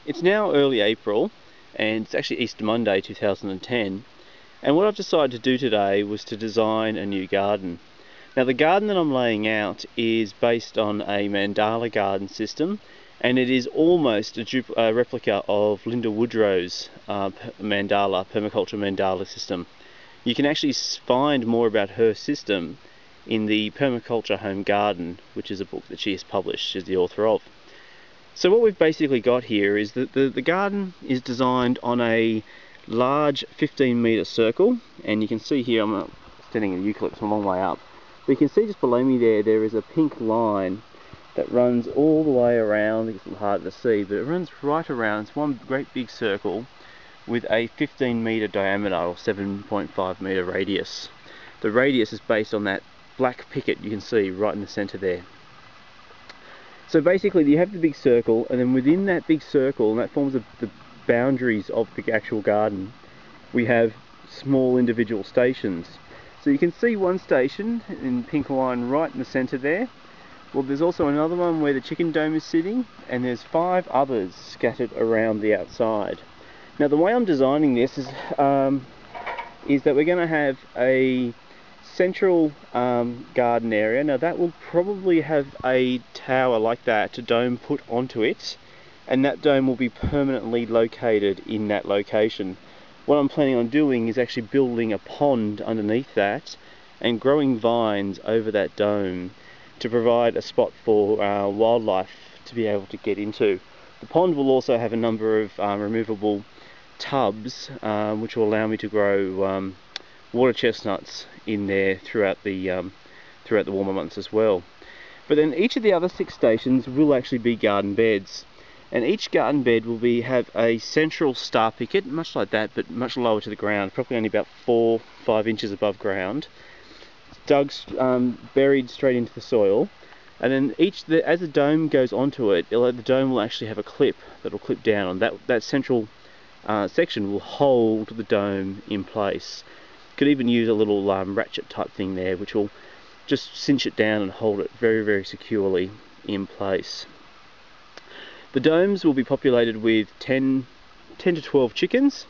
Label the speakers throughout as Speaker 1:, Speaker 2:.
Speaker 1: It's now early April, and it's actually Easter Monday 2010, and what I've decided to do today was to design a new garden. Now the garden that I'm laying out is based on a Mandala Garden system, and it is almost a replica of Linda Woodrow's permaculture mandala system. You can actually find more about her system in the Permaculture Home Garden, which is a book that she has published. She's the author of. So what we've basically got here is that the garden is designed on a large 15-metre circle, and you can see here, I'm standing in the eucalyptus a long way up, but you can see just below me there is a pink line that runs all the way around. It's a little hard to see, but it runs right around. It's one great big circle with a 15-metre diameter or 7.5 metre radius. The radius is based on that black picket you can see right in the centre there. So basically you have the big circle, and then within that big circle, and that forms the boundaries of the actual garden, we have small individual stations. So you can see one station in pink line right in the centre there. Well, there's also another one where the chicken dome is sitting, and there's 5 others scattered around the outside. Now the way I'm designing this is that we're going to have a central garden area. Now that will probably have a tower like that, a dome put onto it, and that dome will be permanently located in that location. What I'm planning on doing is actually building a pond underneath that and growing vines over that dome to provide a spot for wildlife to be able to get into. The pond will also have a number of removable tubs which will allow me to grow water chestnuts in there throughout the warmer months as well. But then each of the other 6 stations will actually be garden beds, and each garden bed will have a central star picket, much like that, but much lower to the ground, probably only about 4-5 inches above ground, dug buried straight into the soil. And then as the dome goes onto it, the dome will actually have a clip that will clip down on that central section will hold the dome in place. Could even use a little ratchet type thing there, which will just cinch it down and hold it very, very securely in place. The domes will be populated with 10 to 12 chickens,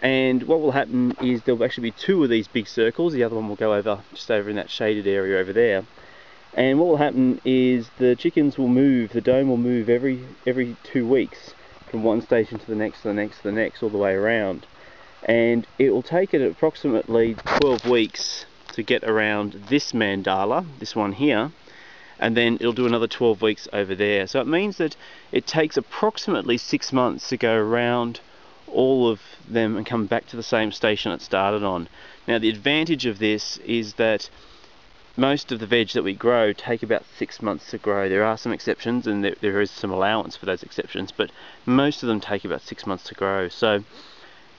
Speaker 1: and what will happen is there will actually be 2 of these big circles. The other one will go just over in that shaded area over there. And what will happen is the chickens will move, the dome will move every 2 weeks from one station to the next, to the next, to the next, all the way around. And it will take it approximately 12 weeks to get around this mandala, this one here, and then it'll do another 12 weeks over there. So it means that it takes approximately 6 months to go around all of them and come back to the same station it started on. Now the advantage of this is that most of the veg that we grow take about 6 months to grow. There are some exceptions, and there is some allowance for those exceptions, but most of them take about 6 months to grow. So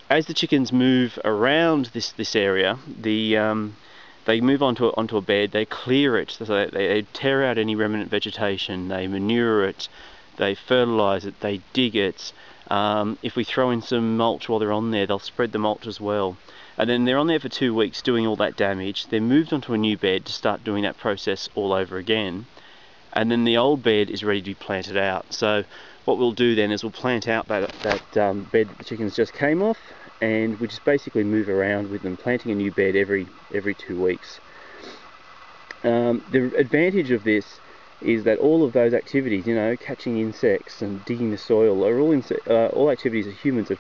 Speaker 1: as the chickens move around this area, they move onto a bed, they clear it, so they tear out any remnant vegetation, they manure it, they fertilise it, they dig it. If we throw in some mulch while they're on there, they'll spread the mulch as well. And then they're on there for 2 weeks doing all that damage. They're moved onto a new bed to start doing that process all over again. And then the old bed is ready to be planted out. So what we'll do then is we'll plant out that bed that the chickens just came off, and we just basically move around with them, planting a new bed every 2 weeks. The advantage of this is that all of those activities, catching insects and digging the soil, are all activities that humans are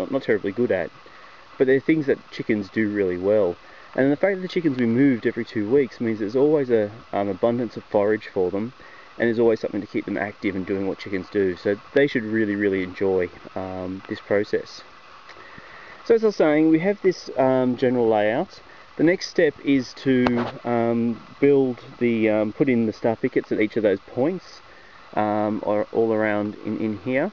Speaker 1: not terribly good at, but they're things that chickens do really well. And the fact that the chickens will be moved every 2 weeks means there's always an abundance of forage for them, and there's always something to keep them active and doing what chickens do. So they should really, really enjoy this process. So as I was saying, we have this general layout. The next step is to put in the star pickets at each of those points, or all around in here.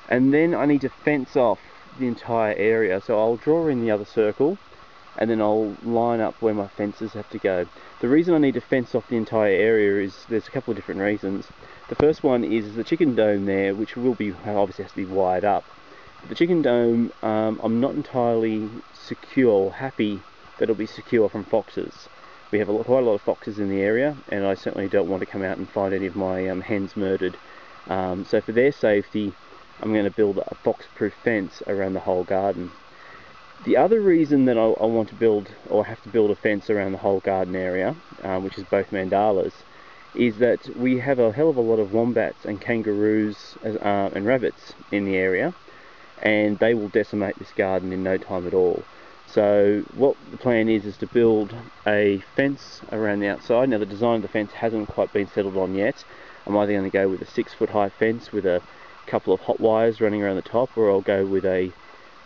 Speaker 1: And then I need to fence off the entire area. So I'll draw in the other circle, and then I'll line up where my fences have to go. The reason I need to fence off the entire area is there's a couple of different reasons. The first one is the chicken dome there, which obviously has to be wired up. The chicken dome, I'm not entirely secure or happy that it'll be secure from foxes. We have quite a lot of foxes in the area, and I certainly don't want to come out and find any of my hens murdered So for their safety, I'm going to build a fox-proof fence around the whole garden. The other reason that I want to build, or have to build a fence around the whole garden area, which is both mandalas, is that we have a hell of a lot of wombats and kangaroos and rabbits in the area, and they will decimate this garden in no time at all. So what the plan is to build a fence around the outside. Now the design of the fence hasn't quite been settled on yet. I'm either going to go with a 6-foot high fence with a couple of hot wires running around the top, or I'll go with a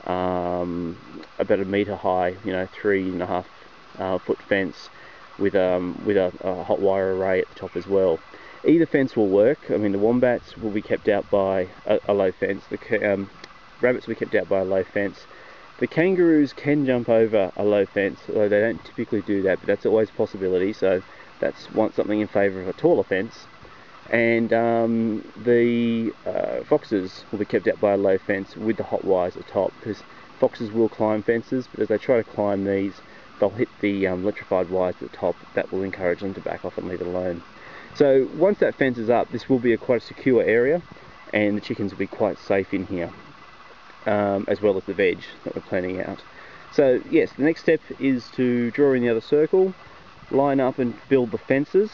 Speaker 1: about a metre high, 3.5 foot fence with a hot wire array at the top as well. Either fence will work. I mean, the wombats will be kept out by a low fence. The rabbits will be kept out by a low fence. The kangaroos can jump over a low fence, although they don't typically do that, but that's always a possibility, so that's something in favour of a taller fence. And the foxes will be kept out by a low fence with the hot wires at the top, because foxes will climb fences, but as they try to climb these, they'll hit the electrified wires at the top. That will encourage them to back off and leave it alone. So once that fence is up, this will be quite a secure area, and the chickens will be quite safe in here, as well as the veg that we're planning out. So yes, the next step is to draw in the other circle, line up and build the fences,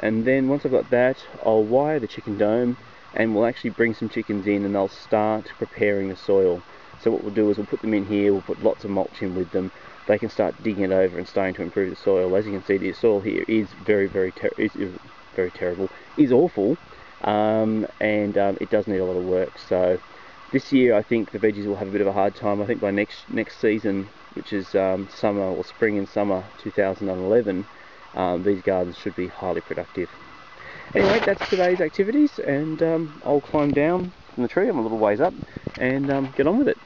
Speaker 1: and then once I've got that, I'll wire the chicken dome, and we'll actually bring some chickens in and they'll start preparing the soil. So what we'll do is we'll put them in here, we'll put lots of mulch in with them. They can start digging it over and starting to improve the soil. As you can see, the soil here is very terrible, is awful, and it does need a lot of work. So this year I think the veggies will have a bit of a hard time. I think by next season, which is summer or spring and summer 2011, these gardens should be highly productive. Anyway, that's today's activities, and I'll climb down from the tree. I'm a little ways up, and get on with it.